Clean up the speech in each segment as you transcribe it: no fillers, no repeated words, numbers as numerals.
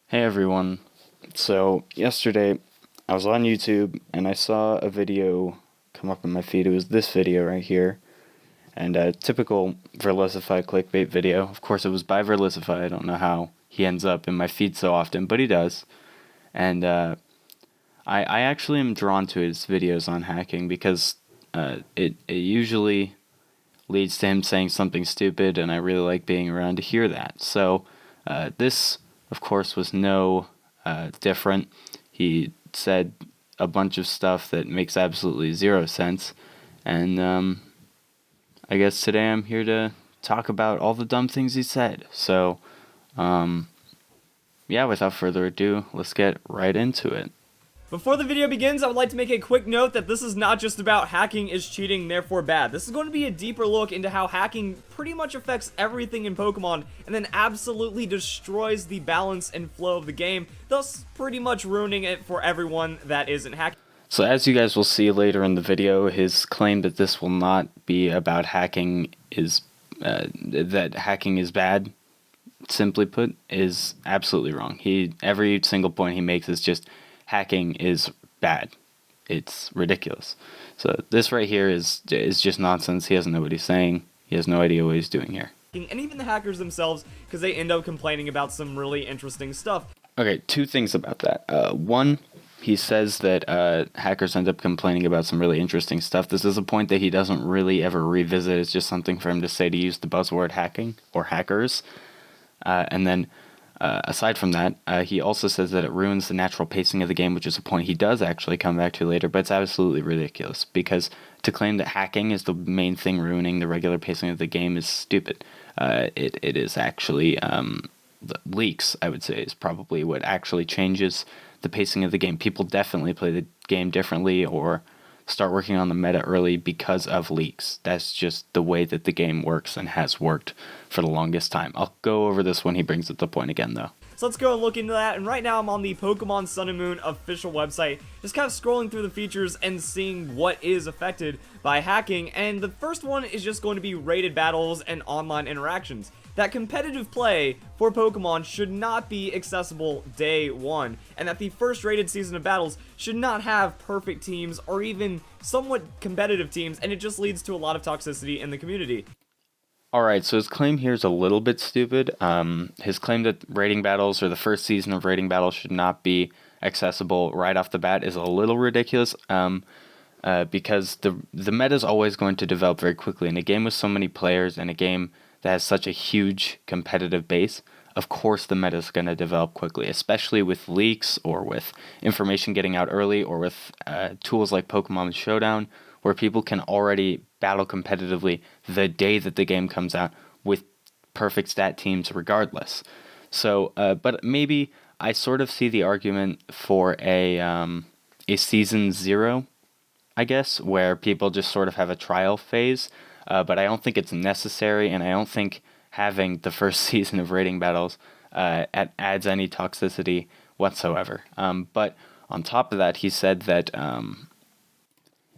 Hey everyone. So, yesterday I was on YouTube and I saw a video come up in my feed. It was this video right here. And a typical Verlisify clickbait video. Of course, it was by Verlisify. I don't know how he ends up in my feed so often, but he does. And I actually am drawn to his videos on hacking because it usually leads to him saying something stupid, and I really like being around to hear that. So, this, of course, was no different. He said a bunch of stuff that makes absolutely zero sense, and I guess today I'm here to talk about all the dumb things he said. So, yeah, without further ado, let's get right into it. Before the video begins, I would like to make a quick note that this is not just about hacking is cheating, therefore bad. This is going to be a deeper look into how hacking pretty much affects everything in Pokemon and then absolutely destroys the balance and flow of the game, thus pretty much ruining it for everyone that isn't hacking. So as you guys will see later in the video, his claim that this will not be about hacking is that hacking is bad, simply put, is absolutely wrong. Every single point he makes is just hacking is bad. It's ridiculous. So this right here is just nonsense. He doesn't know what he's saying. He has no idea what he's doing here. And even the hackers themselves, because they end up complaining about some really interesting stuff. Okay, two things about that. One, he says that hackers end up complaining about some really interesting stuff. This is a point that he doesn't really ever revisit. It's just something for him to say to use the buzzword hacking or hackers. And then aside from that, he also says that it ruins the natural pacing of the game, which is a point he does actually come back to later, but it's absolutely ridiculous, because to claim that hacking is the main thing ruining the regular pacing of the game is stupid. It is actually, the leaks, I would say, is probably what actually changes the pacing of the game. People definitely play the game differently or start working on the meta early because of leaks. That's just the way that the game works and has worked for the longest time. I'll go over this when he brings up the point again, though. So let's go and look into that, and right now I'm on the Pokemon Sun and Moon official website, just kind of scrolling through the features and seeing what is affected by hacking, and the first one is just going to be rated battles and online interactions. That competitive play for Pokemon should not be accessible day one, and that the first rated season of battles should not have perfect teams or even somewhat competitive teams, and it just leads to a lot of toxicity in the community. Alright, so his claim here is a little bit stupid. His claim that rating battles or the first season of rating battles should not be accessible right off the bat is a little ridiculous, because the meta is always going to develop very quickly. In a game with so many players and a game that has such a huge competitive base, of course the meta is going to develop quickly, especially with leaks or with information getting out early or with tools like Pokemon Showdown, where people can already battle competitively the day that the game comes out with perfect stat teams regardless. So, but maybe I sort of see the argument for a season 0, I guess, where people just sort of have a trial phase, but I don't think it's necessary, and I don't think having the first season of rating battles adds any toxicity whatsoever. But on top of that, he said that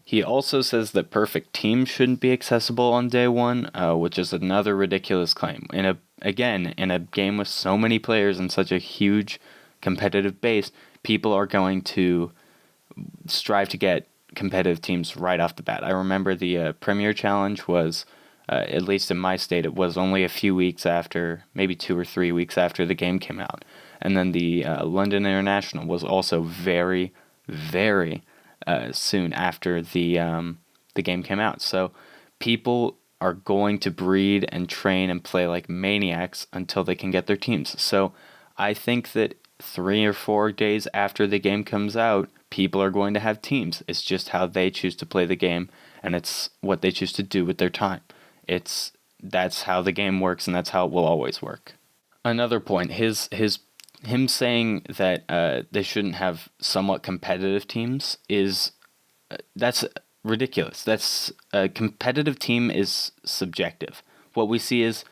he also says that perfect teams shouldn't be accessible on day one, which is another ridiculous claim. In a game with so many players and such a huge competitive base, people are going to strive to get competitive teams right off the bat. I remember the Premier Challenge was, at least in my state, it was only a few weeks after, maybe 2 or 3 weeks after the game came out. And then the London International was also very, very soon after the game came out. So people are going to breed and train and play like maniacs until they can get their teams. So I think that 3 or 4 days after the game comes out, people are going to have teams. It's just how they choose to play the game, and it's what they choose to do with their time. That's how the game works, and that's how it will always work. Another point, him saying that they shouldn't have somewhat competitive teams that's ridiculous. That's a competitive team is subjective. What we see is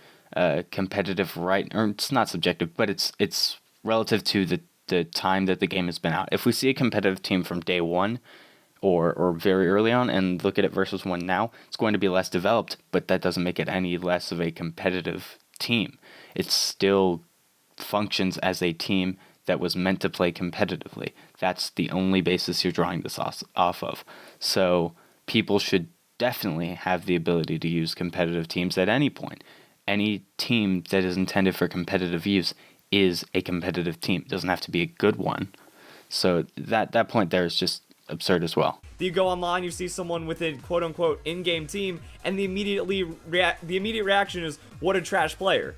competitive, right? Or it's not subjective, but it's relative to the time that the game has been out. If we see a competitive team from day one or very early on and look at it versus one now, it's going to be less developed, but that doesn't make it any less of a competitive team. It still functions as a team that was meant to play competitively. That's the only basis you're drawing this off of. So people should definitely have the ability to use competitive teams at any point. Any team that is intended for competitive use is a competitive team. It doesn't have to be a good one. So that point there is just absurd as well. You go online, you see someone with a quote-unquote in-game team, and the immediate reaction is, what a trash player.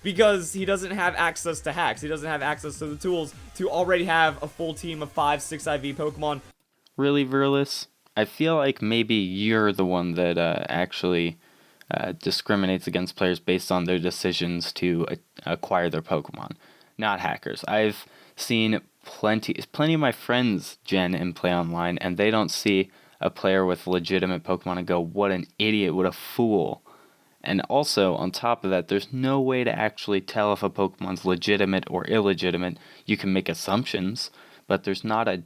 Because he doesn't have access to hacks. He doesn't have access to the tools to already have a full team of 5, 6 IV Pokemon. Really, Verlis? I feel like maybe you're the one that actually discriminates against players based on their decisions to acquire their Pokemon, not hackers. I've seen plenty of my friends gen and play online, and they don't see a player with legitimate Pokemon and go, what an idiot, what a fool. And also, on top of that, there's no way to actually tell if a Pokemon's legitimate or illegitimate. You can make assumptions, but there's not a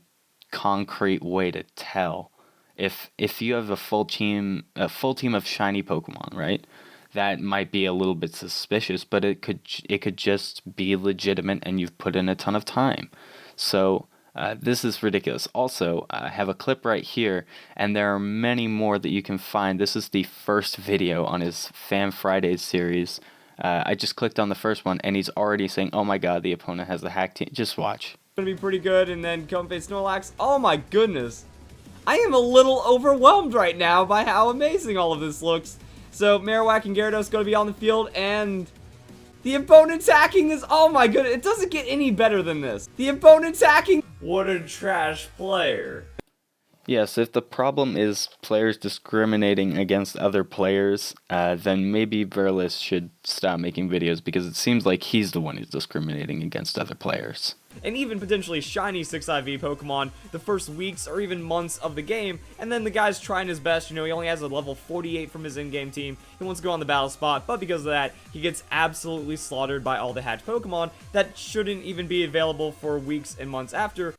concrete way to tell. If you have a full team of shiny Pokemon, right? That might be a little bit suspicious, but it could just be legitimate, and you've put in a ton of time. So this is ridiculous. Also, I have a clip right here, and there are many more that you can find. This is the first video on his Fan Fridays series. I just clicked on the first one, and he's already saying, oh my god, the opponent has the hack team. Just watch. Gonna be pretty good, and then come face Snorlax. Oh my goodness. I am a little overwhelmed right now by how amazing all of this looks. So, Marowak and Gyarados going to be on the field, and the opponent's hacking is, oh my goodness, it doesn't get any better than this. The opponent's hacking, what a trash player. Yes, if the problem is players discriminating against other players, then maybe Verlis should stop making videos, because it seems like he's the one who's discriminating against other players. And even potentially shiny 6IV Pokemon the first weeks or even months of the game, and then the guy's trying his best. You know, he only has a level 48 from his in-game team. He wants to go on the battle spot, but because of that, he gets absolutely slaughtered by all the hatched Pokemon that shouldn't even be available for weeks and months after.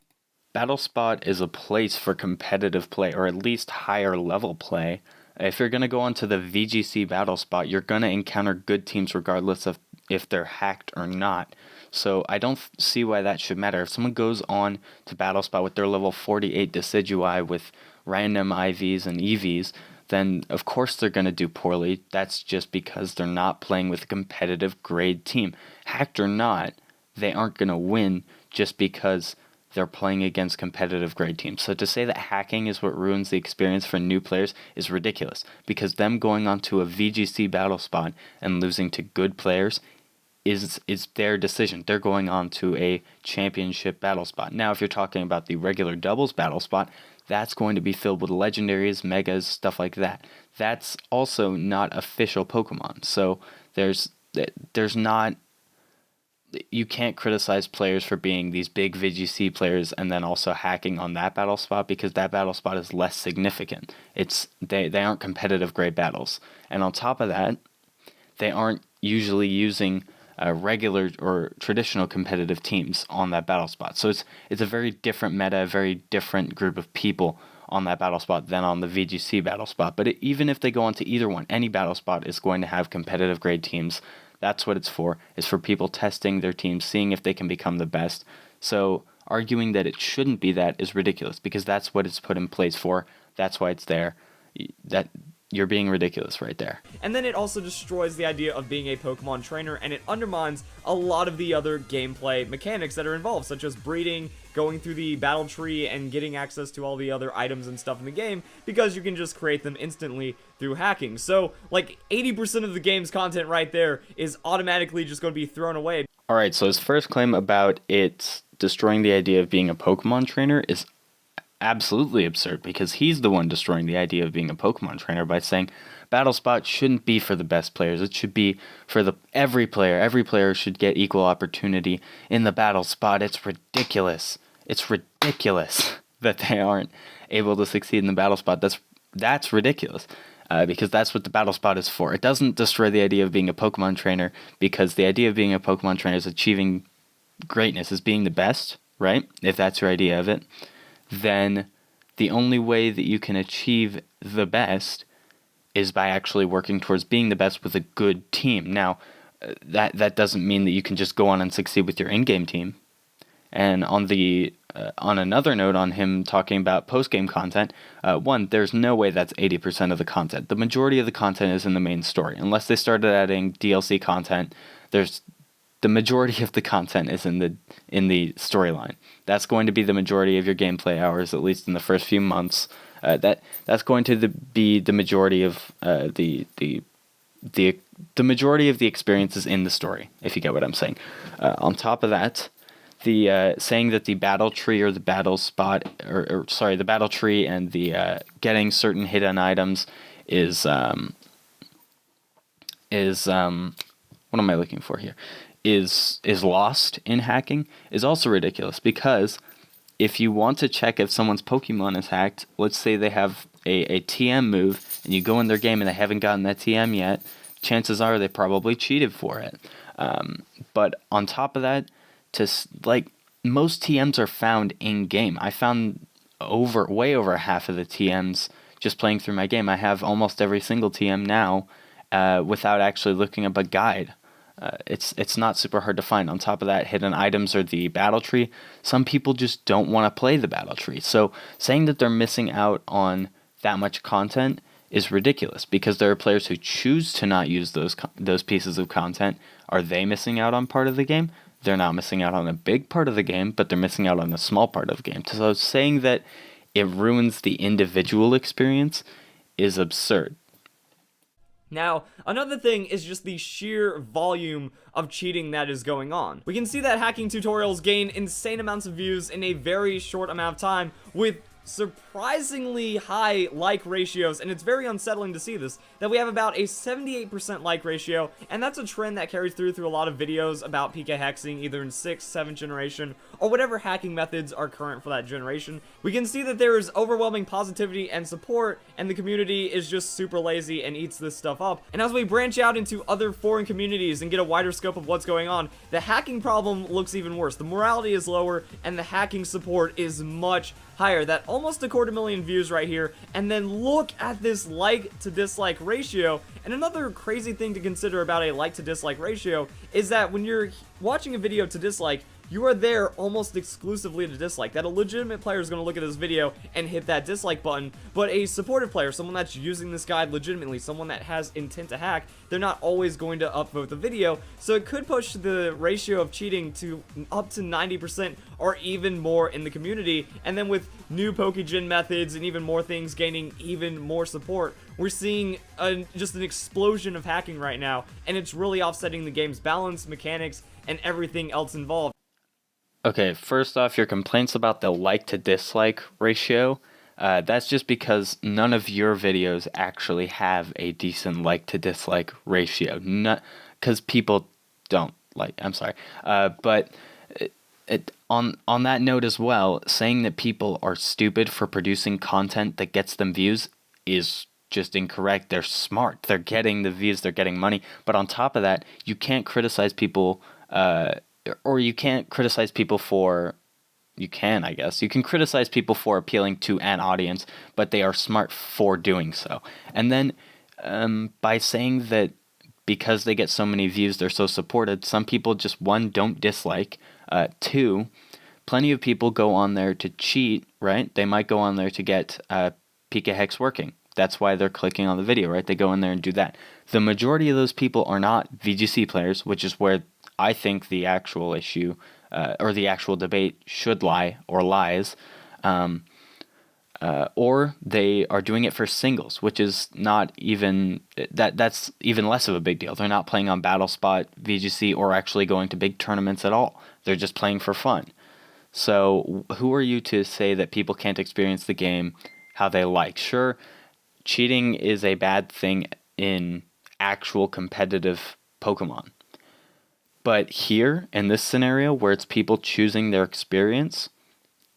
Battle Spot is a place for competitive play, or at least higher level play. If you're going to go onto the VGC Battle Spot, you're going to encounter good teams regardless of if they're hacked or not. So I don't see why that should matter. If someone goes on to Battle Spot with their level 48 Decidueye with random IVs and EVs, then of course they're going to do poorly. That's just because they're not playing with a competitive grade team. Hacked or not, they aren't going to win just because they're playing against competitive grade teams. So to say that hacking is what ruins the experience for new players is ridiculous, because them going onto a VGC Battle Spot and losing to good players is their decision. They're going on to a championship battle spot. Now, if you're talking about the regular doubles battle spot, that's going to be filled with legendaries, megas, stuff like that. That's also not official Pokemon. So there's not, you can't criticize players for being these big VGC players and then also hacking on that battle spot, because that battle spot is less significant. They aren't competitive grade battles. And on top of that, they aren't usually using regular or traditional competitive teams on that battle spot. So it's a very different meta, a very different group of people on that battle spot than on the VGC battle spot. But even if they go onto either one, any battle spot is going to have competitive grade teams. That's what it's for. It's for people testing their teams, seeing if they can become the best. So arguing that it shouldn't be that is ridiculous, because that's what it's put in place for. That's why it's there. You're being ridiculous right there. And then it also destroys the idea of being a Pokemon trainer, and it undermines a lot of the other gameplay mechanics that are involved, such as breeding, going through the battle tree, and getting access to all the other items and stuff in the game, because you can just create them instantly through hacking. So, like, 80% of the game's content right there is automatically just going to be thrown away. Alright, so his first claim about it destroying the idea of being a Pokemon trainer is absolutely absurd, because he's the one destroying the idea of being a Pokemon trainer by saying Battle Spot shouldn't be for the best players. It should be for every player. Every player should get equal opportunity in the Battle Spot. It's ridiculous. It's ridiculous that they aren't able to succeed in the Battle Spot. That's ridiculous. Because that's what the Battle Spot is for. It doesn't destroy the idea of being a Pokemon trainer, because the idea of being a Pokemon trainer is achieving greatness, is being the best, right? If that's your idea of it, then the only way that you can achieve the best is by actually working towards being the best with a good team. Now, that doesn't mean that you can just go on and succeed with your in-game team. And on another note, on him talking about post-game content, one, there's no way that's 80% of the content. The majority of the content is in the main story. Unless they started adding DLC content, the majority of the content is in the storyline. That's going to be the majority of your gameplay hours, at least in the first few months. That's going to be the majority of the majority of the experiences in the story, if you get what I'm saying. On top of that, the saying that the battle tree or the battle spot, the battle tree and the getting certain hidden items is what am I looking for here? Is lost in hacking is also ridiculous, because if you want to check if someone's Pokemon is hacked, let's say they have a TM move and you go in their game and they haven't gotten that TM yet, chances are they probably cheated for it. But on top of that, most TMs are found in game. I found way over half of the TMs just playing through my game. I have almost every single TM now without actually looking up a guide. It's not super hard to find. On top of that, hidden items or the battle tree. Some people just don't want to play the battle tree. So saying that they're missing out on that much content is ridiculous, because there are players who choose to not use those pieces of content. Are they missing out on part of the game? They're not missing out on a big part of the game, but they're missing out on a small part of the game. So saying that it ruins the individual experience is absurd. Now, another thing is just the sheer volume of cheating that is going on. We can see that hacking tutorials gain insane amounts of views in a very short amount of time with surprisingly high like ratios, and it's very unsettling to see this, that we have about a 78% like ratio, and that's a trend that carries through a lot of videos about PK hexing, either in 6th, 7th generation, or whatever hacking methods are current for that generation. We can see that there is overwhelming positivity and support, and the community is just super lazy and eats this stuff up. And as we branch out into other foreign communities and get a wider scope of what's going on, the hacking problem looks even worse. The morality is lower, and the hacking support is much higher. That almost 250,000 views right here, and then look at this like to dislike ratio. And another crazy thing to consider about a like to dislike ratio is that when you're watching a video to dislike, you are there almost exclusively to dislike. That a legitimate player is going to look at this video and hit that dislike button, but a supportive player, someone that's using this guide legitimately, someone that has intent to hack, they're not always going to upvote the video, so it could push the ratio of cheating to up to 90% or even more in the community. And then with new Pokegen methods and even more things gaining even more support, we're seeing just an explosion of hacking right now, and it's really offsetting the game's balance, mechanics, and everything else involved. Okay, first off, your complaints about the like to dislike ratio, that's just because none of your videos actually have a decent like to dislike ratio. Because people don't like, I'm sorry. But on that note as well, saying that people are stupid for producing content that gets them views is just incorrect. They're smart. They're getting the views. They're getting money. But on top of that, you can't criticize people... or you can't criticize people for, you can, I guess. You can criticize people for appealing to an audience, but they are smart for doing so. And then by saying that because they get so many views, they're so supported, some people just, one, don't dislike. Two, plenty of people go on there to cheat, right? They might go on there to get PK Hex working. That's why they're clicking on the video, right? They go in there and do that. The majority of those people are not VGC players, which is where I think the actual issue or the actual debate should lie or lies, or they are doing it for singles, which is not even that's even less of a big deal. They're not playing on BattleSpot, VGC, or actually going to big tournaments at all. They're just playing for fun. So who are you to say that people can't experience the game how they like? Sure, cheating is a bad thing in actual competitive Pokemon. But here, in this scenario, where it's people choosing their experience,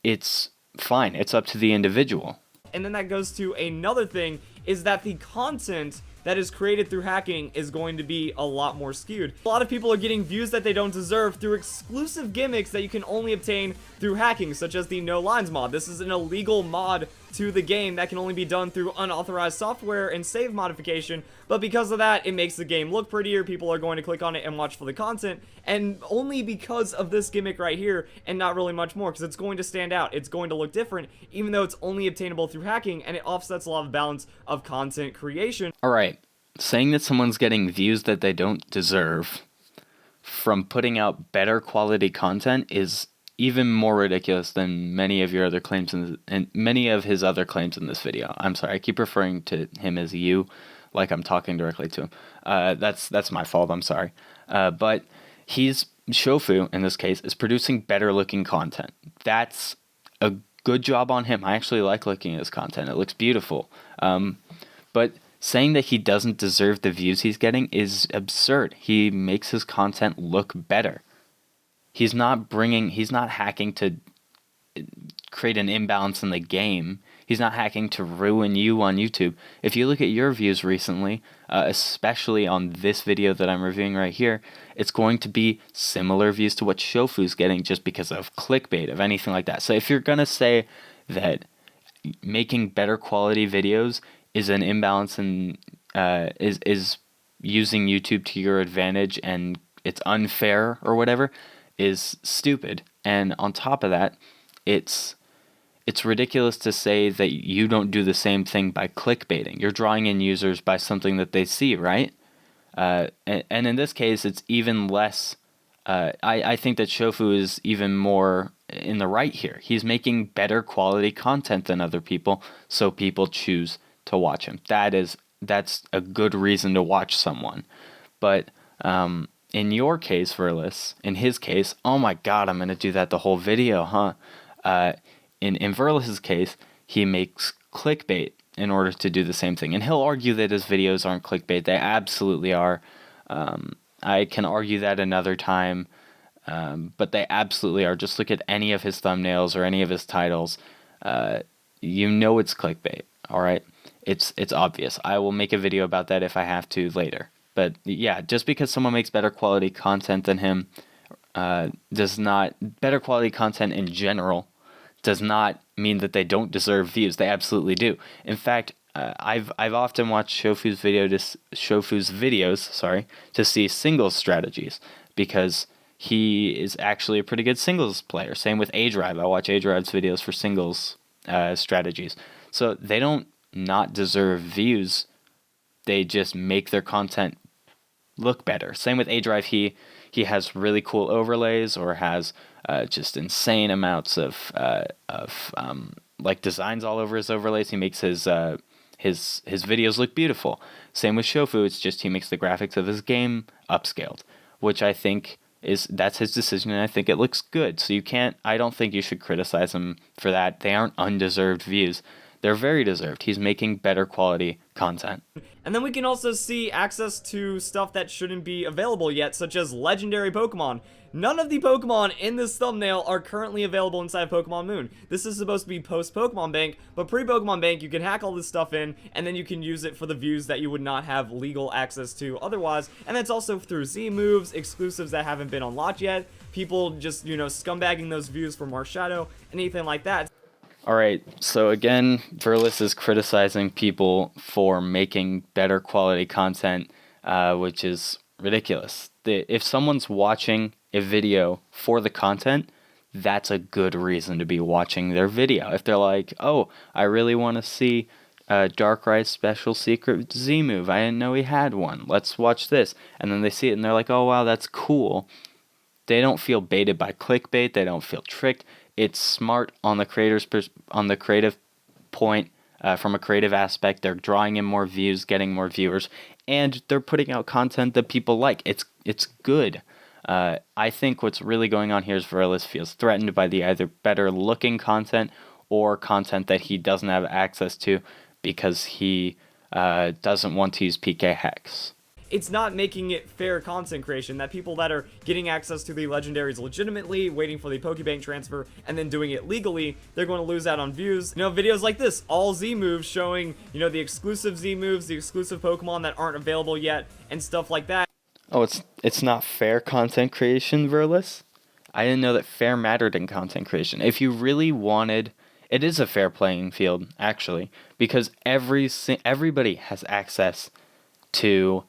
it's fine. It's up to the individual. And then that goes to another thing, is that the content that is created through hacking is going to be a lot more skewed. A lot of people are getting views that they don't deserve through exclusive gimmicks that you can only obtain through hacking, such as the No Lines mod. This is an illegal mod to the game that can only be done through unauthorized software and save modification, but because of that, it makes the game look prettier. People are going to click on it and watch for the content, and only because of this gimmick right here, and not really much more, because it's going to stand out. It's going to look different, even though it's only obtainable through hacking, and it offsets a lot of balance of content creation. Alright, saying that someone's getting views that they don't deserve from putting out better quality content is even more ridiculous than many of your other claims and many of his other claims in this video. I'm sorry, I keep referring to him as you, like I'm talking directly to him. That's my fault, I'm sorry. But Shofu, in this case, is producing better looking content. That's a good job on him. I actually like looking at his content. It looks beautiful. But saying that he doesn't deserve the views he's getting is absurd. He makes his content look better. He's not hacking to create an imbalance in the game. He's not hacking to ruin you on YouTube. If you look at your views recently, especially on this video that I'm reviewing right here, it's going to be similar views to what Shofu's getting just because of clickbait, of anything like that. So if you're going to say that making better quality videos is an imbalance and is using YouTube to your advantage and it's unfair or whatever, is stupid. And on top of that, it's ridiculous to say that you don't do the same thing by clickbaiting. You're drawing in users by something that they see, right? And in this case, it's even less. I think that Shofu is even more in the right here. He's making better quality content than other people, so people choose to watch him. That's a good reason to watch someone. But in your case, Verlis, in his case, oh my god, I'm going to do that the whole video, huh? In Verlis's case, he makes clickbait in order to do the same thing. And he'll argue that his videos aren't clickbait. They absolutely are. I can argue that another time, but they absolutely are. Just look at any of his thumbnails or any of his titles. You know it's clickbait, all right? It's obvious. I will make a video about that if I have to later. But yeah, just because someone makes better quality content than him better quality content in general does not mean that they don't deserve views. They absolutely do. In fact, I've often watched Shofu's videos, to see singles strategies because he is actually a pretty good singles player. Same with A-Drive. I watch A-Drive's videos for singles strategies. So they don't not deserve views. They just make their content look better. Same with A-Drive. He has really cool overlays or has just insane amounts of like designs all over his overlays. He makes his videos look beautiful. Same with Shofu. It's just he makes the graphics of his game upscaled, which I think that's his decision, and I think it looks good. So I don't think you should criticize him for that. They aren't undeserved views. They're very deserved. He's making better quality content. And then we can also see access to stuff that shouldn't be available yet, such as legendary Pokemon. None of the Pokemon in this thumbnail are currently available inside Pokemon Moon. This is supposed to be post-Pokemon Bank, but pre-Pokemon Bank, you can hack all this stuff in, and then you can use it for the views that you would not have legal access to otherwise. And that's also through Z moves, exclusives that haven't been unlocked yet, people just, scumbagging those views for Marshadow, anything like that. Alright, so again, Verlis is criticizing people for making better quality content, which is ridiculous. If someone's watching a video for the content, that's a good reason to be watching their video. If they're like, oh, I really want to see Darkrai's special secret Z move. I didn't know he had one. Let's watch this. And then they see it and they're like, oh, wow, that's cool. They don't feel baited by clickbait. They don't feel tricked. It's smart on the creative point, from a creative aspect. They're drawing in more views, getting more viewers, and they're putting out content that people like. It's good. I think what's really going on here is Verlis feels threatened by the either better looking content or content that he doesn't have access to because he doesn't want to use PK Hex. it's not making it fair content creation, that people that are getting access to the legendaries legitimately, waiting for the Pokebank transfer, and then doing it legally, they're going to lose out on views. Videos like this, all Z moves showing, the exclusive Z moves, the exclusive Pokemon that aren't available yet, and stuff like that. Oh, it's not fair content creation, Verlis? I didn't know that fair mattered in content creation. If you really wanted, it is a fair playing field, actually, because everybody has access to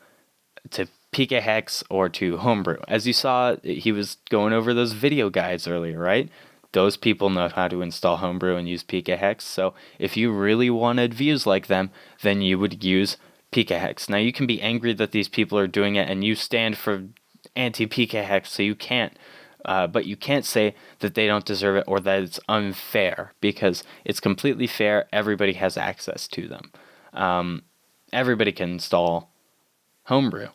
PK Hex or to Homebrew. As you saw, he was going over those video guides earlier, right? Those people know how to install Homebrew and use PK Hex. So if you really wanted views like them, then you would use PK Hex. Now you can be angry that these people are doing it and you stand for anti-PK Hex, so you can't. But you can't say that they don't deserve it or that it's unfair, because it's completely fair. Everybody has access to them. Everybody can install Homebrew.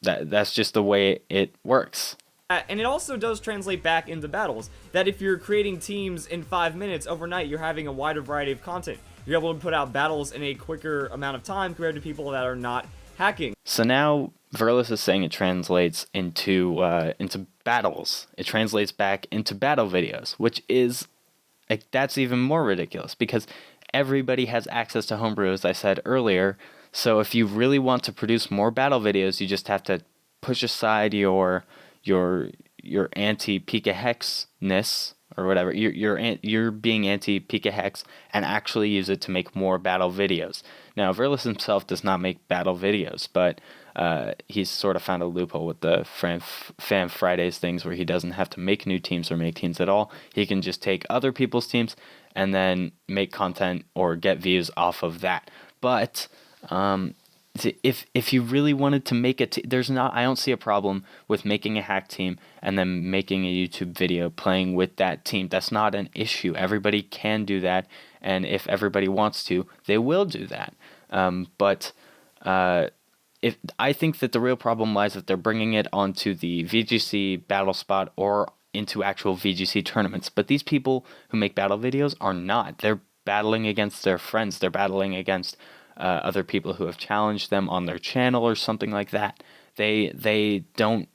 That's just the way it works. And it also does translate back into battles, that if you're creating teams in 5 minutes overnight, you're having a wider variety of content. You're able to put out battles in a quicker amount of time compared to people that are not hacking. So now Verlis is saying it translates into battles. It translates back into battle videos, which is that's even more ridiculous, because everybody has access to Homebrew, as I said earlier. So if you really want to produce more battle videos, you just have to push aside your anti-PK Hex-ness or whatever. You're being anti-PK Hex and actually use it to make more battle videos. Now, Verlis himself does not make battle videos, but he's sort of found a loophole with the Fan Fridays things, where he doesn't have to make new teams or make teams at all. He can just take other people's teams and then make content or get views off of that. But if you really wanted to make it, I don't see a problem with making a hack team and then making a YouTube video playing with that team. That's not an issue. Everybody can do that, and if everybody wants to, they will do that. But if I think that the real problem lies that they're bringing it onto the VGC battle spot or into actual VGC tournaments. But these people who make battle videos are not. They're battling against their friends. They're battling against other people who have challenged them on their channel or something like that. They don't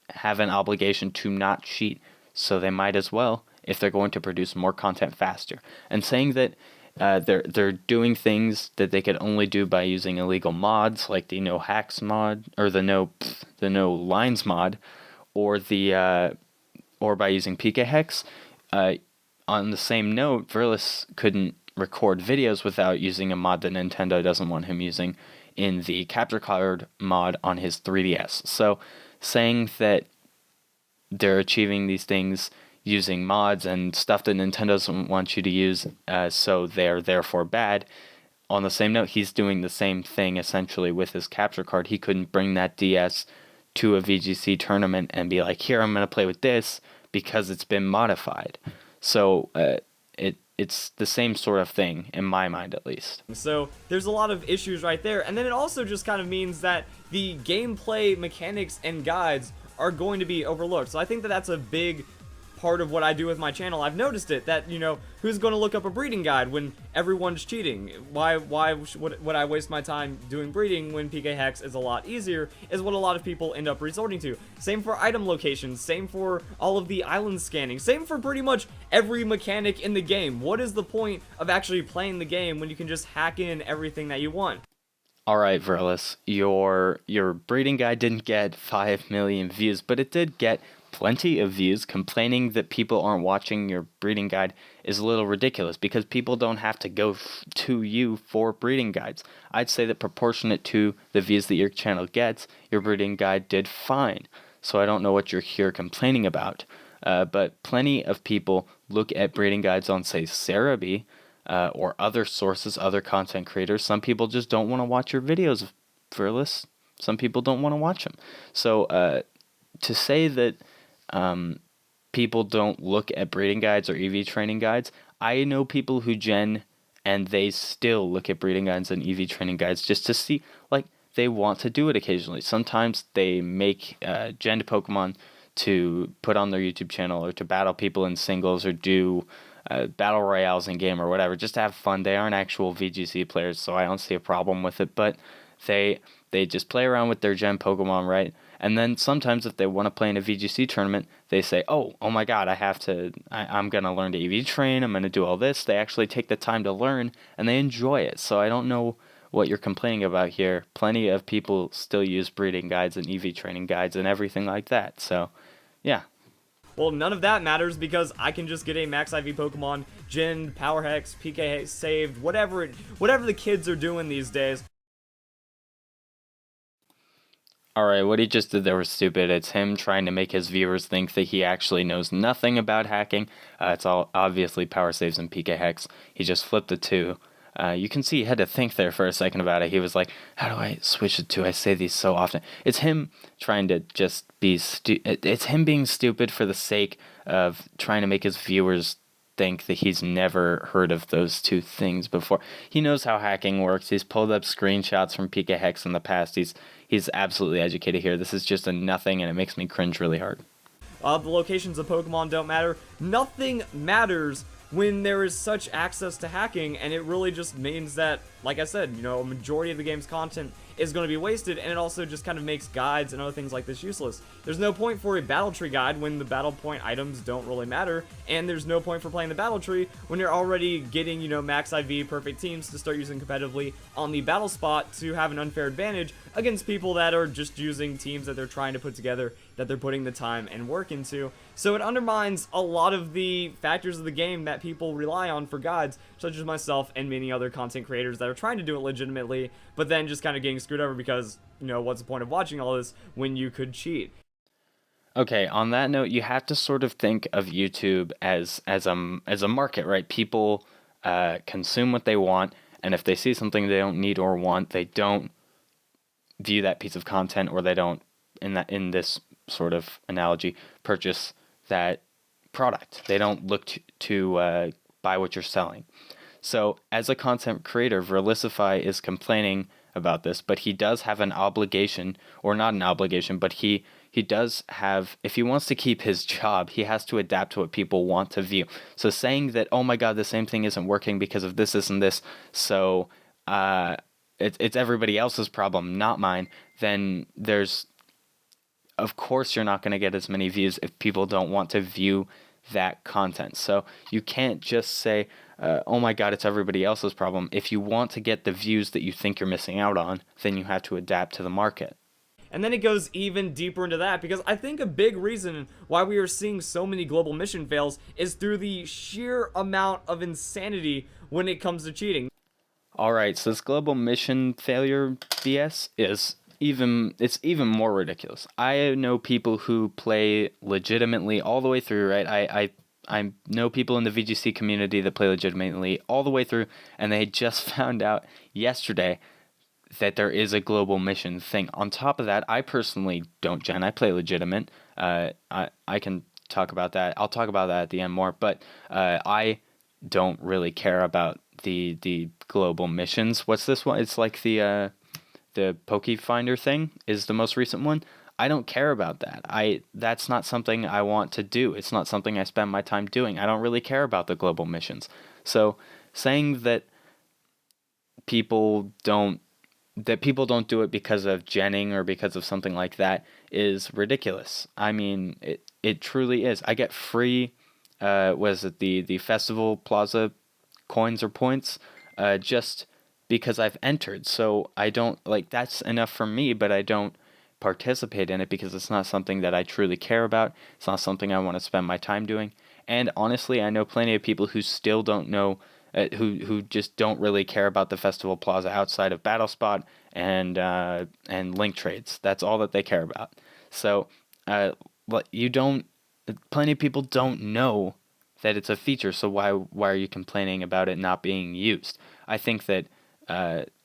have an obligation to not cheat, so they might as well, if they're going to produce more content faster. And saying that they're doing things that they could only do by using illegal mods, like the no hacks mod or the no lines mod, or by using PK Hex. On the same note, Verlis couldn't record videos without using a mod that Nintendo doesn't want him using in the capture card mod on his 3DS. So saying that they're achieving these things using mods and stuff that Nintendo doesn't want you to use, so they're therefore bad. On the same note, he's doing the same thing essentially with his capture card. He couldn't bring that DS to a VGC tournament and be like, here, I'm going to play with this because it's been modified. So it's the same sort of thing, in my mind at least. So there's a lot of issues right there, and then it also just kind of means that the gameplay mechanics and guides are going to be overlooked. So I think that that's a big part of what I do with my channel. I've noticed it, that, who's going to look up a breeding guide when everyone's cheating? Why would I waste my time doing breeding when PK Hex is a lot easier, is what a lot of people end up resorting to. Same for item locations, same for all of the island scanning, same for pretty much every mechanic in the game. What is the point of actually playing the game when you can just hack in everything that you want? Alright, Verlis, your breeding guide didn't get 5 million views, but it did get plenty of views. Complaining that people aren't watching your breeding guide is a little ridiculous, because people don't have to go to you for breeding guides. I'd say that proportionate to the views that your channel gets, your breeding guide did fine. So I don't know what you're here complaining about. But plenty of people look at breeding guides on, say, Cerebi, or other sources, other content creators. Some people just don't want to watch your videos, Verlis. Some people don't want to watch them. So to say that people don't look at breeding guides or EV training guides, I know people who gen and they still look at breeding guides and EV training guides just to see, like, they want to do it occasionally. Sometimes they make gen Pokemon to put on their YouTube channel, or to battle people in singles, or do battle royales in game, or whatever, just to have fun. They aren't actual VGC players, so I don't see a problem with it, but they they just play around with their gen Pokemon, right? And then sometimes if they want to play in a VGC tournament, they say, oh my God, I'm going to learn to EV train, I'm going to do all this. They actually take the time to learn, and they enjoy it. So I don't know what you're complaining about here. Plenty of people still use breeding guides and EV training guides and everything like that. So, yeah. Well, none of that matters because I can just get a max IV Pokemon, Gen, Power Hex, PK Hex saved, whatever the kids are doing these days. Alright, what he just did there was stupid. It's him trying to make his viewers think that he actually knows nothing about hacking. It's all obviously power saves and PK Hex. He just flipped the two. You can see he had to think there for a second about it. He was like, how do I switch the two? I say these so often. It's him trying to just be it's him being stupid for the sake of trying to make his viewers think that he's never heard of those two things before. He knows how hacking works. He's pulled up screenshots from PK Hex in the past. He's absolutely educated here. This is just a nothing, and it makes me cringe really hard. The locations of Pokemon don't matter. Nothing matters when there is such access to hacking, and it really just means that, like I said, a majority of the game's content is going to be wasted, and it also just kind of makes guides and other things like this useless. There's no point for a battle tree guide when the battle point items don't really matter, and there's no point for playing the battle tree when you're already getting, max IV perfect teams to start using competitively on the battle spot to have an unfair advantage against people that are just using teams that they're trying to put together, that they're putting the time and work into. So it undermines a lot of the factors of the game that people rely on for guides, such as myself and many other content creators that are trying to do it legitimately, but then just kind of getting screwed over because, what's the point of watching all this when you could cheat? Okay, on that note, you have to sort of think of YouTube as a market, right? People consume what they want, and if they see something they don't need or want, they don't view that piece of content, or they don't, in this sort of analogy, purchase that product. They don't look to buy what you're selling. So as a content creator, Verlisify is complaining about this, but he does have an obligation, or not an obligation, but he does have, if he wants to keep his job, he has to adapt to what people want to view. So saying that, oh my God, the same thing isn't working because of this, and this, so it's everybody else's problem, not mine, then of course you're not going to get as many views if people don't want to view that content. So you can't just say, oh my God, it's everybody else's problem. If you want to get the views that you think you're missing out on, then you have to adapt to the market. And then it goes even deeper into that, because I think a big reason why we are seeing so many global mission fails is through the sheer amount of insanity when it comes to cheating. Alright, so this global mission failure BS is even more ridiculous. I know people who play legitimately all the way through, right? I know people in the VGC community that play legitimately all the way through, and they just found out yesterday that there is a global mission thing. On top of that, I personally don't gen. I play legitimate. I can talk about that. I'll talk about that at the end more, but I don't really care about the global missions. What's this one? It's like the Poke Finder thing is the most recent one. I don't care about that. That's not something I want to do. It's not something I spend my time doing. I don't really care about the global missions. So saying that people don't do it because of genning or because of something like that is ridiculous. I mean, it truly is. I get free the Festival Plaza coins or points just because I've entered. So I don't, that's enough for me, but I don't participate in it because it's not something that I truly care about. It's not something I want to spend my time doing. And honestly, I know plenty of people who still don't know, who just don't really care about the Festival Plaza outside of Battle Spot and link trades. That's all that they care about. So plenty of people don't know that it's a feature. So why are you complaining about it not being used? I think that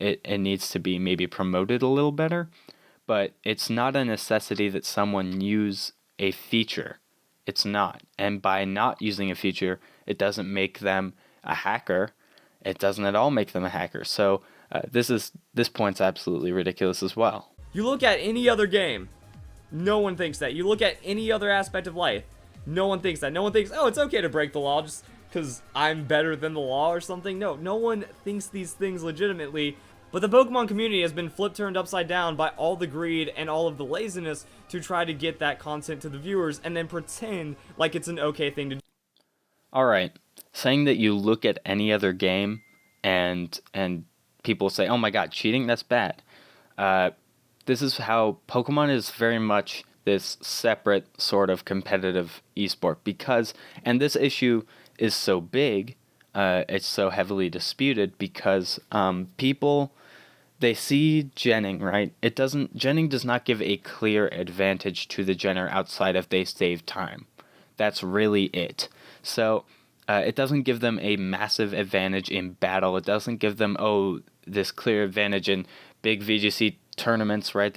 it needs to be maybe promoted a little better, but it's not a necessity that someone use a feature. It's not. And by not using a feature, it doesn't make them a hacker. It doesn't at all make them a hacker. So this point's absolutely ridiculous as well. You look at any other game, no one thinks that. You look at any other aspect of life, no one thinks that. No one thinks, oh, it's okay to break the law just because I'm better than the law or something. No one thinks these things legitimately, But the Pokemon community has been turned upside down by all the greed and all of the laziness to try to get that content to the viewers and then pretend like it's an okay thing to do. Alright, saying that you look at any other game and people say, oh my god, cheating, that's bad. This is how Pokemon is very much this separate sort of competitive esport because, and this issue is so big, it's so heavily disputed because people, they see genning, right? Genning does not give a clear advantage to the genner outside of they save time. That's really it. So it doesn't give them a massive advantage in battle. It doesn't give them, this clear advantage in big VGC tournaments, right?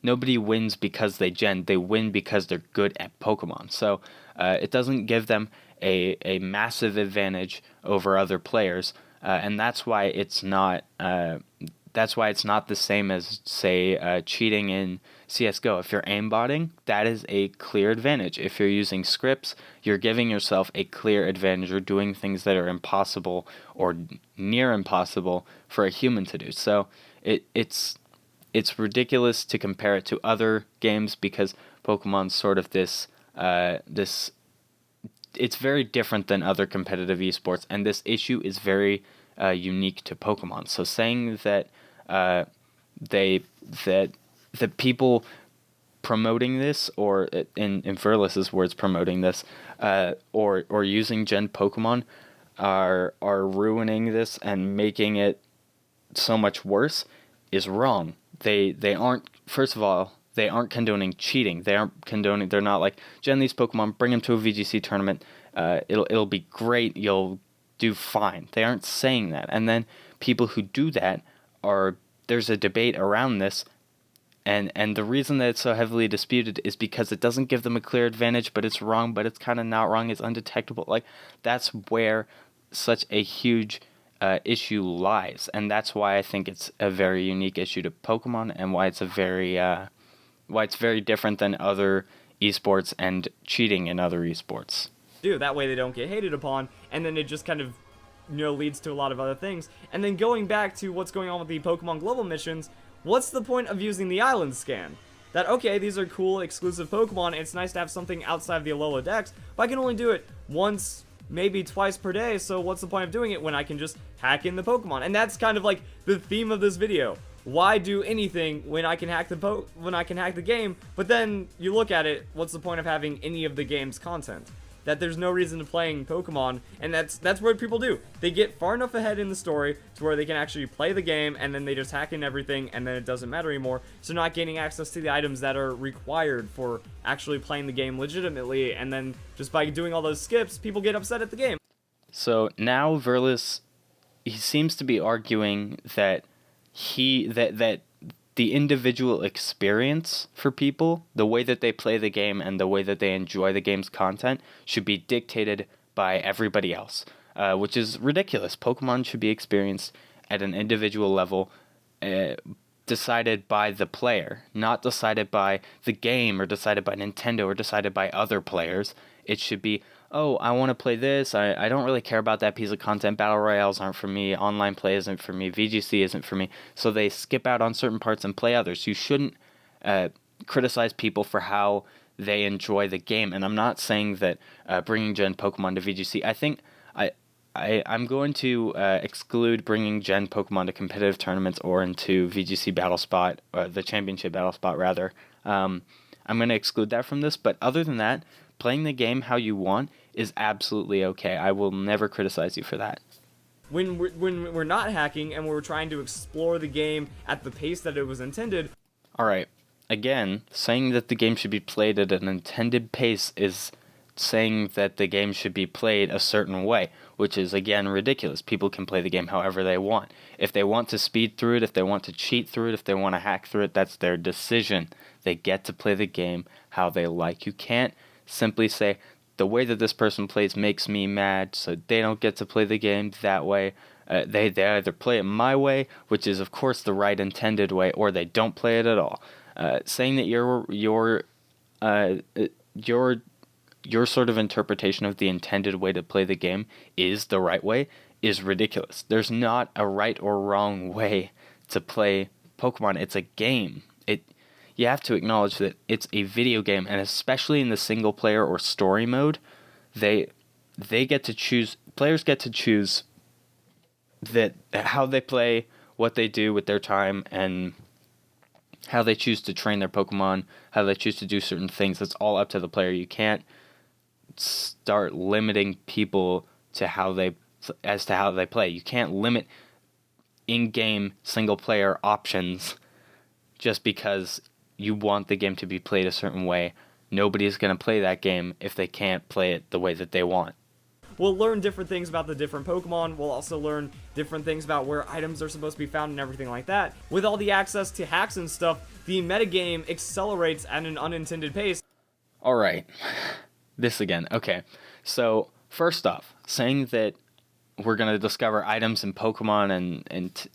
Nobody wins because they gen. They win because they're good at Pokemon. So it doesn't give them a massive advantage over other players, and that's why it's not. That's why it's not the same as, say, cheating in CSGO. If you're aimbotting, that is a clear advantage. If you're using scripts, you're giving yourself a clear advantage. You're doing things that are impossible or near impossible for a human to do. So it's ridiculous to compare it to other games because Pokemon's sort of this it's very different than other competitive esports, and this issue is very unique to Pokemon. So saying that the people promoting this, or in Verlis's words, promoting this, or using Gen Pokemon are ruining this and making it so much worse is wrong. They aren't, first of all, they aren't condoning cheating. They're not like, gen these Pokemon, bring them to a VGC tournament, it'll be great, you'll do fine. They aren't saying that. And then people who do that there's a debate around this, and the reason that it's so heavily disputed is because it doesn't give them a clear advantage, but it's wrong, but it's kind of not wrong, it's undetectable. Like, that's where such a huge issue lies, and that's why I think it's a very unique issue to Pokemon, and why it's why it's very different than other esports and cheating in other esports. That way they don't get hated upon, and then it just kind of leads to a lot of other things. And then going back to what's going on with the Pokemon Global missions, what's the point of using the island scan? That, okay, these are cool exclusive Pokemon, it's nice to have something outside of the Alola Dex, but I can only do it once, maybe twice per day, so what's the point of doing it when I can just hack in the Pokemon? And that's kind of like the theme of this video. Why do anything when I can hack the game? But then you look at it, what's the point of having any of the game's content? That there's no reason to playing Pokemon, and that's what people do. They get far enough ahead in the story to where they can actually play the game, and then they just hack in everything, and then it doesn't matter anymore. So not gaining access to the items that are required for actually playing the game legitimately, and then just by doing all those skips, people get upset at the game. So now Verlis, he seems to be arguing that that the individual experience for people, the way that they play the game and the way that they enjoy the game's content, should be dictated by everybody else, which is ridiculous. Pokemon should be experienced at an individual level, decided by the player, not decided by the game or decided by Nintendo or decided by other players. It should be, oh, I want to play this, I don't really care about that piece of content, battle royales aren't for me, online play isn't for me, VGC isn't for me, so they skip out on certain parts and play others. You shouldn't criticize people for how they enjoy the game, and I'm not saying that bringing Gen Pokemon to VGC, I think I'm going to exclude bringing Gen Pokemon to competitive tournaments or into VGC Battle Spot, or the Championship Battle Spot rather. I'm going to exclude that from this, but other than that, playing the game how you want is absolutely okay. I will never criticize you for that. When we're not hacking and we're trying to explore the game at the pace that it was intended. Alright, again, saying that the game should be played at an intended pace is saying that the game should be played a certain way, which is, again, ridiculous. People can play the game however they want. If they want to speed through it, if they want to cheat through it, if they want to hack through it, that's their decision. They get to play the game how they like. You can't simply say, the way that this person plays makes me mad, so they don't get to play the game that way. They either play it my way, which is of course the right intended way, or they don't play it at all. Saying that your sort of interpretation of the intended way to play the game is the right way is ridiculous. There's not a right or wrong way to play Pokemon. It's a game. You have to acknowledge that it's a video game, and especially in the single player or story mode, they get to choose. Players get to choose that how they play, what they do with their time, and how they choose to train their Pokemon, how they choose to do certain things. It's all up to the player. You can't start limiting people to how they play. You can't limit in-game single-player options just because you want the game to be played a certain way. Nobody's going to play that game if they can't play it the way that they want. We'll learn different things about the different Pokemon. We'll also learn different things about where items are supposed to be found and everything like that. With all the access to hacks and stuff, the metagame accelerates at an unintended pace. All right. This again. Okay. So, first off, saying that we're going to discover items in Pokemon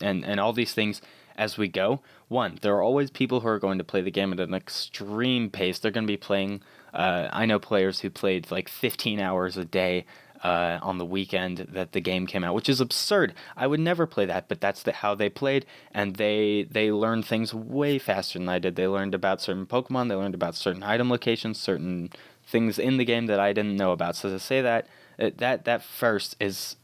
and all these things as we go. One, there are always people who are going to play the game at an extreme pace. They're going to be playing, I know players who played like 15 hours a day on the weekend that the game came out, which is absurd. I would never play that, but that's how they played, and they learned things way faster than I did. They learned about certain Pokemon, they learned about certain item locations, certain things in the game that I didn't know about. So to say that first is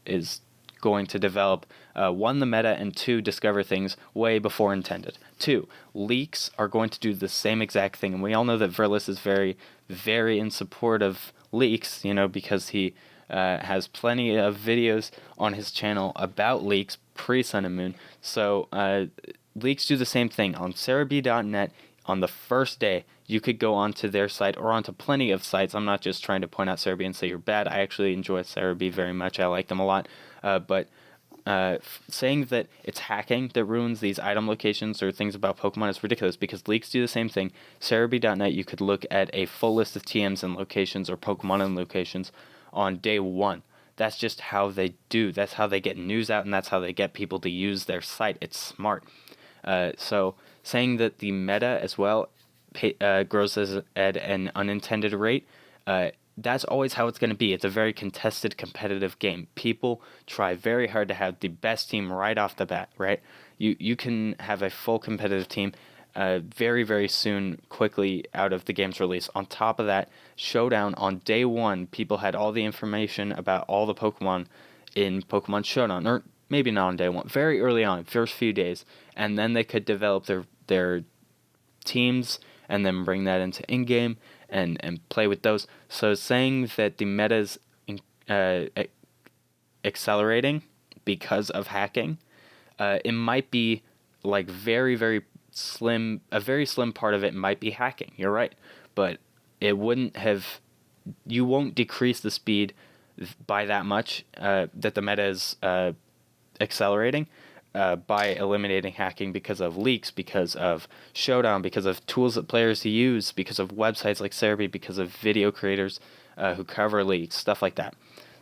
going to develop, one, the meta, and two, discover things way before intended. Two, leaks are going to do the same exact thing, and we all know that Verlis is very, very in support of leaks, because he has plenty of videos on his channel about leaks pre-Sun and Moon. So leaks do the same thing. On Cerebi.net, on the first day, you could go onto their site or onto plenty of sites. I'm not just trying to point out Cerebi and say you're bad. I actually enjoy Cerebi very much. I like them a lot. But saying that it's hacking that ruins these item locations or things about Pokemon is ridiculous, because leaks do the same thing. Cerebi.net, you could look at a full list of TMs and locations or Pokemon and locations on day one. That's just how they do. That's how they get news out, and that's how they get people to use their site. It's smart. So saying that the meta as well grows at an unintended rate, that's always how it's going to be. It's a very contested, competitive game. People try very hard to have the best team right off the bat, right? You can have a full competitive team very, very soon, quickly out of the game's release. On top of that, Showdown, on day one, people had all the information about all the Pokemon in Pokemon Showdown, or maybe not on day one, very early on, first few days, and then they could develop their teams and then bring that into in-game and play with those. So saying that the meta's accelerating because of hacking, it might be like very, very slim, a very slim part of it might be hacking. You're right. But it wouldn't have, you won't decrease the speed by that much that the meta is accelerating by eliminating hacking because of leaks, because of Showdown, because of tools that players use, because of websites like Cerebi, because of video creators who cover leaks, stuff like that.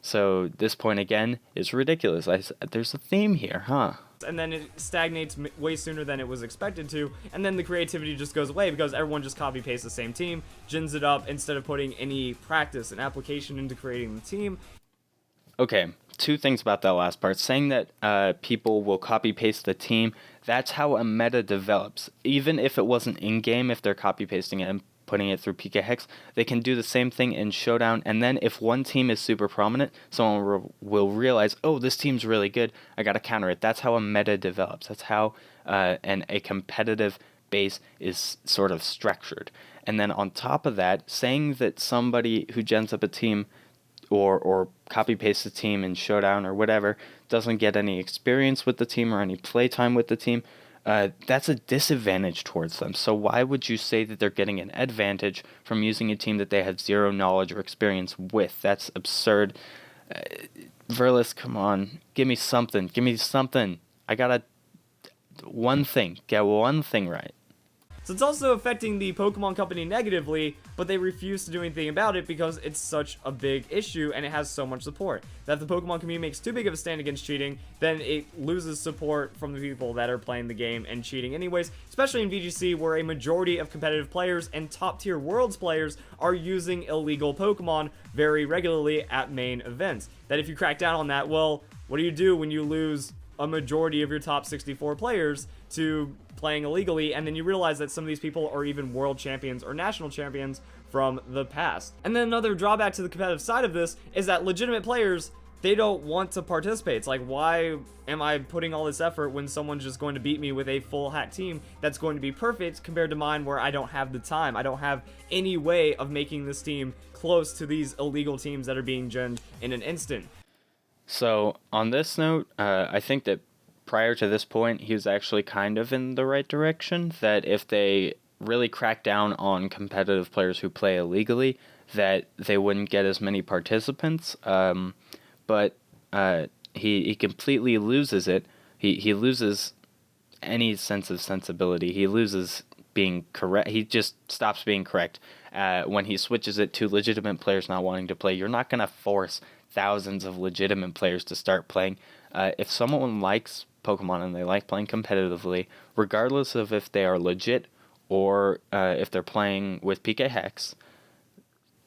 So this point again is ridiculous. There's a theme here, huh? And then it stagnates way sooner than it was expected to, and then the creativity just goes away because everyone just copy-pastes the same team, gins it up instead of putting any practice and application into creating the team. Okay, two things about that last part. Saying that people will copy-paste the team, that's how a meta develops. Even if it wasn't in-game, if they're copy-pasting it and putting it through PKHex, they can do the same thing in Showdown, and then if one team is super prominent, someone will realize, oh, this team's really good, I gotta counter it. That's how a meta develops. That's how a competitive base is sort of structured. And then on top of that, saying that somebody who gens up a team or copy-pastes a team in Showdown or whatever doesn't get any experience with the team or any playtime with the team, that's a disadvantage towards them. So why would you say that they're getting an advantage from using a team that they have zero knowledge or experience with? That's absurd. Verlis, come on. Give me something. Give me something. I gotta... one thing. Get one thing right. So it's also affecting the Pokemon Company negatively, but they refuse to do anything about it because it's such a big issue and it has so much support. That if the Pokemon community makes too big of a stand against cheating, then it loses support from the people that are playing the game and cheating anyways, especially in VGC where a majority of competitive players and top-tier Worlds players are using illegal Pokemon very regularly at main events. That if you crack down on that, well, what do you do when you lose a majority of your top 64 players to playing illegally, and then you realize that some of these people are even world champions or national champions from the past. And then another drawback to the competitive side of this is that legitimate players, they don't want to participate. It's like, why am I putting all this effort when someone's just going to beat me with a full hack team that's going to be perfect compared to mine where I don't have the time. I don't have any way of making this team close to these illegal teams that are being genned in an instant. So on this note, I think that prior to this point, he was actually kind of in the right direction, that if they really crack down on competitive players who play illegally, that they wouldn't get as many participants. But he completely loses it. He loses any sense of sensibility. He loses being correct. He just stops being correct when he switches it to legitimate players not wanting to play. You're not going to force thousands of legitimate players to start playing. If someone likes Pokemon and they like playing competitively, regardless of if they are legit or if they're playing with PK Hex,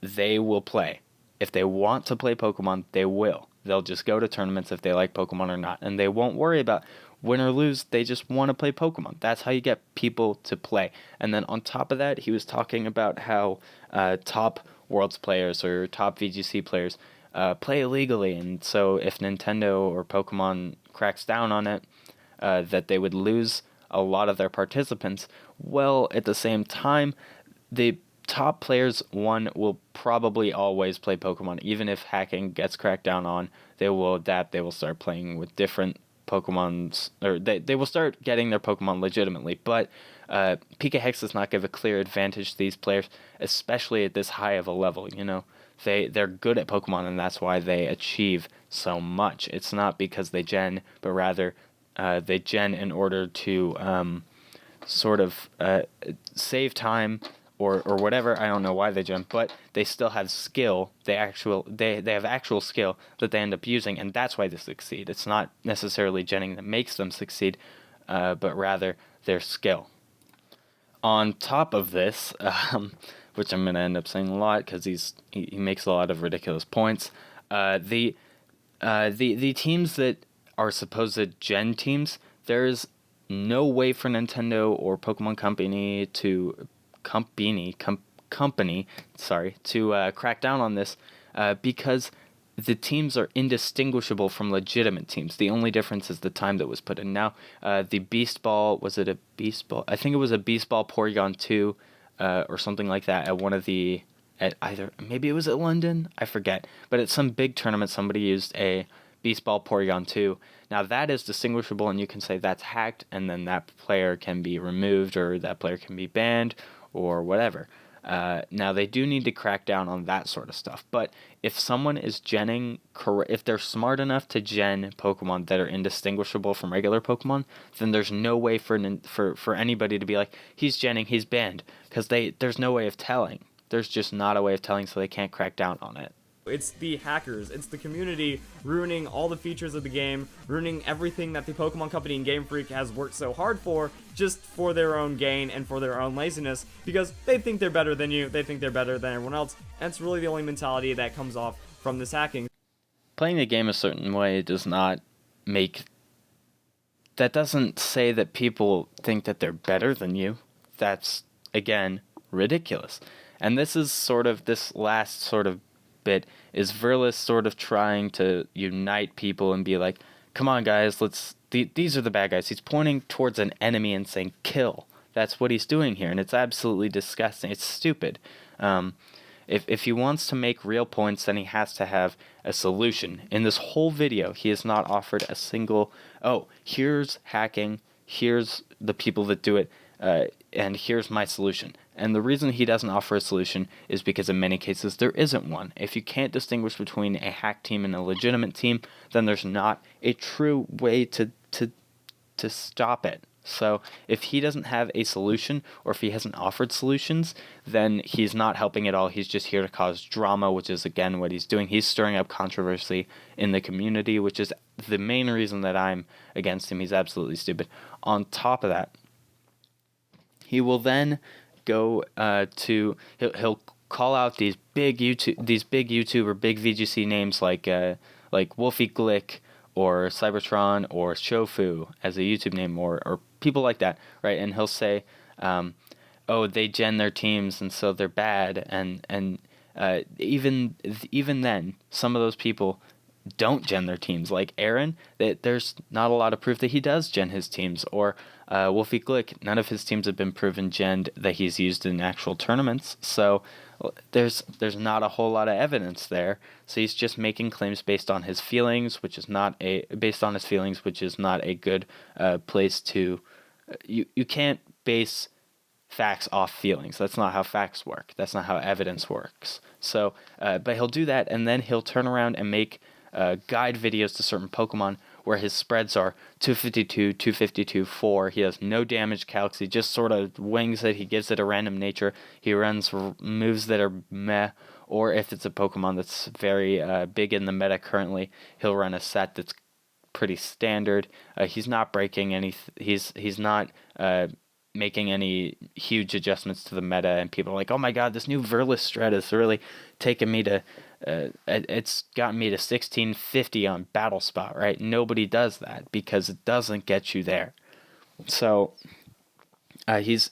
they will play. If they want to play Pokemon, they will. They'll just go to tournaments if they like Pokemon or not. And they won't worry about win or lose. They just want to play Pokemon. That's how you get people to play. And then on top of that, he was talking about how top Worlds players or top VGC players play illegally. And so if Nintendo or Pokemon cracks down on it, that they would lose a lot of their participants. Well, at the same time, the top players, one, will probably always play Pokemon. Even if hacking gets cracked down on, they will adapt. They will start playing with different Pokemons, or they will start getting their Pokemon legitimately. But PK Hex does not give a clear advantage to these players, especially at this high of a level. You know, they're good at Pokemon, and that's why they achieve so much. It's not because they gen, but rather they gen in order to sort of save time or whatever. I don't know why they gen, but they still have skill. They have actual skill that they end up using, and that's why they succeed. It's not necessarily genning that makes them succeed, but rather their skill. On top of this, which I'm going to end up saying a lot because he makes a lot of ridiculous points, the teams that are supposed gen teams, there's no way for Nintendo or Pokemon Company to crack down on this because the teams are indistinguishable from legitimate teams. The only difference is the time that was put in. Now, the Beast Ball, was it a Beast Ball? I think it was a Beast Ball Porygon 2 or something like that at one of the, maybe it was at London? I forget. But at some big tournament, somebody used a Beast Ball Porygon 2. Now, that is distinguishable, and you can say that's hacked, and then that player can be removed or that player can be banned or whatever. Now, they do need to crack down on that sort of stuff. But if someone is genning, if they're smart enough to gen Pokemon that are indistinguishable from regular Pokemon, then there's no way for anybody to be like, he's genning, he's banned. Because there's no way of telling. There's just not a way of telling, so they can't crack down on it. It's the hackers, it's the community ruining all the features of the game, ruining everything that the Pokemon Company and Game Freak has worked so hard for, just for their own gain and for their own laziness, because they think they're better than you, they think they're better than everyone else, and it's really the only mentality that comes off from this hacking. Playing the game a certain way that doesn't say that people think that they're better than you. That's, again, ridiculous. And this last sort of bit is Verlis sort of trying to unite people and be like, come on guys, these are the bad guys. He's pointing towards an enemy and saying kill. That's what he's doing here, and it's absolutely disgusting. It's stupid. If he wants to make real points, then he has to have a solution. In this whole video, he has not offered a single, here's hacking, here's the people that do it, and here's my solution. And the reason he doesn't offer a solution is because in many cases there isn't one. If you can't distinguish between a hack team and a legitimate team, then there's not a true way to stop it. So if he doesn't have a solution, or if he hasn't offered solutions, then he's not helping at all. He's just here to cause drama, which is, again, what he's doing. He's stirring up controversy in the community, which is the main reason that I'm against him. He's absolutely stupid. On top of that, he will then go he'll call out these big YouTuber, big VGC names like Wolfie Glick or Cybertron or Shofu as a YouTube name, or people like that, right? And he'll say, oh, they gen their teams and so they're bad, and even then, some of those people don't gen their teams. Like Aaron, there's not a lot of proof that he does gen his teams. Or Wolfie Glick, none of his teams have been proven gen that he's used in actual tournaments. So there's not a whole lot of evidence there. So he's just making claims based on his feelings, which is not a good place to. You can't base facts off feelings. That's not how facts work. That's not how evidence works. So, but he'll do that, and then he'll turn around and make guide videos to certain Pokemon where his spreads are 252, 252, 4. He has no damage calcs. He just sort of wings it. He gives it a random nature. He runs moves that are meh. Or if it's a Pokemon that's very big in the meta currently, he'll run a set that's pretty standard. He's not breaking any. He's not making any huge adjustments to the meta, and people are like, oh my god, this new Verlis strat is really taking me to it's gotten me to 1650 on Battle Spot, right? Nobody does that because it doesn't get you there. So he's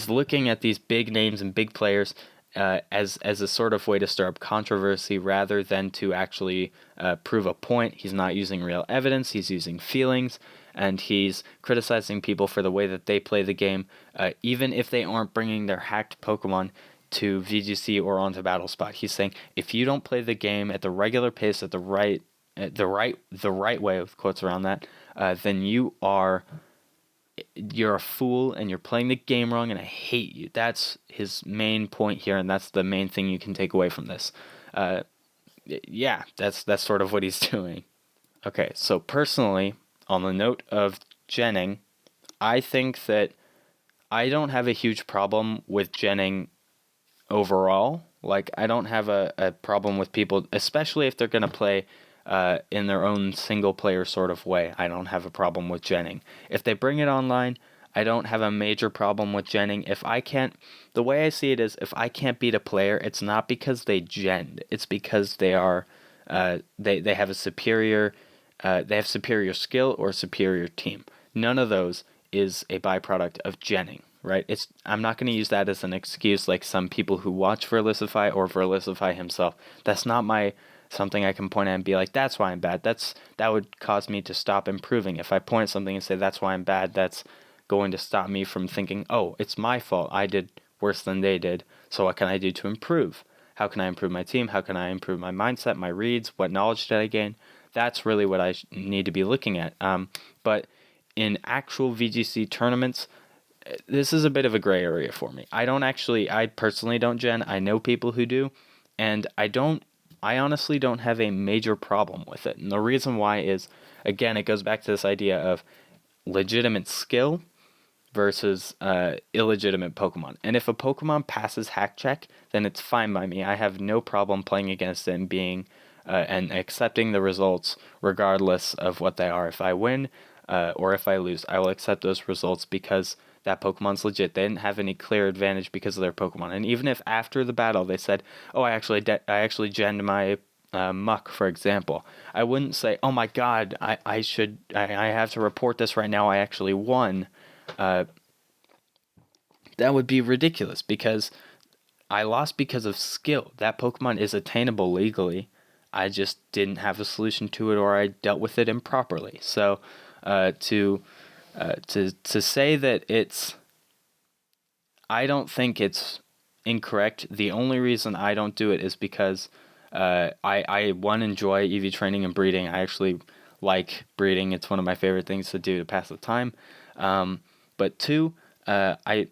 looking at these big names and big players as a sort of way to stir up controversy rather than to actually prove a point. He's not using real evidence. He's using feelings, and he's criticizing people for the way that they play the game, even if they aren't bringing their hacked Pokemon to VGC or onto Battle Spot. He's saying if you don't play the game at the regular pace, at the right way, with quotes around that, then you're a fool and you're playing the game wrong, and I hate you. That's his main point here, and that's the main thing you can take away from this. Yeah, that's sort of what he's doing. Okay, so personally, on the note of genning, I think that I don't have a huge problem with genning overall. Like, I don't have a problem with people, especially if they're going to play in their own single-player sort of way. I don't have a problem with genning. If they bring it online, I don't have a major problem with genning. The way I see it is, if I can't beat a player, it's not because they genned. It's because they are, they have superior skill or superior team. None of those is a byproduct of genning, right? I'm not going to use that as an excuse like some people who watch Verlisify or Verlisify himself. That's not something I can point at and be like, that's why I'm bad. That would cause me to stop improving. If I point at something and say that's why I'm bad, that's going to stop me from thinking, oh, it's my fault. I did worse than they did. So what can I do to improve? How can I improve my team? How can I improve my mindset, my reads? What knowledge did I gain? That's really what I need to be looking at. But in actual VGC tournaments, this is a bit of a gray area for me. I personally don't gen. I know people who do, and I honestly don't have a major problem with it. And the reason why is, again, it goes back to this idea of legitimate skill versus illegitimate Pokemon. And if a Pokemon passes hack check, then it's fine by me. I have no problem playing against it and being and accepting the results regardless of what they are. If I win or if I lose, I will accept those results because that Pokemon's legit. They didn't have any clear advantage because of their Pokemon. And even if after the battle they said, "Oh, I actually genned my Muck," for example, I wouldn't say, "Oh my God, I have to report this right now. I actually won." That would be ridiculous because I lost because of skill. That Pokemon is attainable legally. I just didn't have a solution to it, or I dealt with it improperly. So to say that I don't think it's incorrect. The only reason I don't do it is because I enjoy EV training and breeding. I actually like breeding. It's one of my favorite things to do to pass the time. But two, I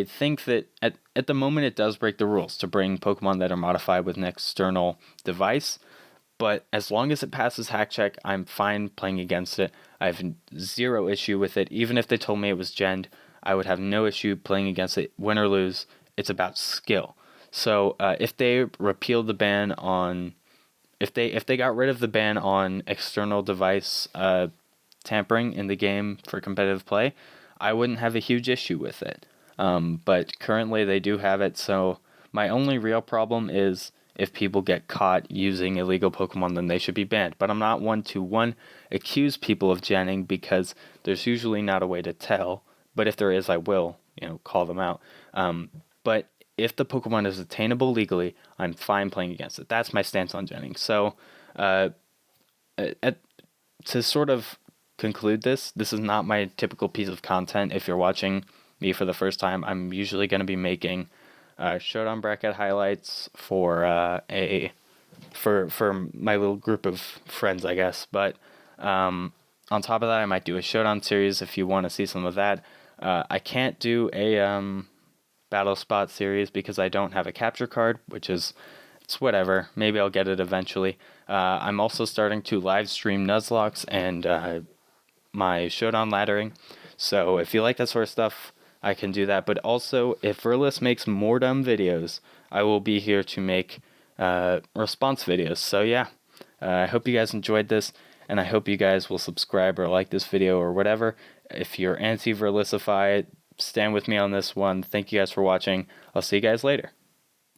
think that at the moment it does break the rules to bring Pokemon that are modified with an external device. But as long as it passes hack check, I'm fine playing against it. I have zero issue with it. Even if they told me it was genned, I would have no issue playing against it. Win or lose, it's about skill. So if they repealed the ban on, if they got rid of the ban on external device tampering in the game for competitive play, I wouldn't have a huge issue with it. But currently they do have it, so my only real problem is if people get caught using illegal Pokemon, then they should be banned. But I'm not one to accuse people of genning, because there's usually not a way to tell. But if there is, I will, call them out. But if the Pokemon is attainable legally, I'm fine playing against it. That's my stance on genning. So, to sort of conclude this is not my typical piece of content. If you're watching me for the first time, I'm usually going to be making showdown bracket highlights for for my little group of friends, I guess. But on top of that, I might do a showdown series if you want to see some of that. I can't do a battle spot series because I don't have a capture card, which is, it's whatever. Maybe I'll get it eventually. I'm also starting to live stream Nuzlocke and my showdown laddering. So if you like that sort of stuff, I can do that. But also, if Verlis makes more dumb videos, I will be here to make response videos. So yeah, I hope you guys enjoyed this, and I hope you guys will subscribe or like this video or whatever. If you're anti-Verlisify, stand with me on this one. Thank you guys for watching. I'll see you guys later.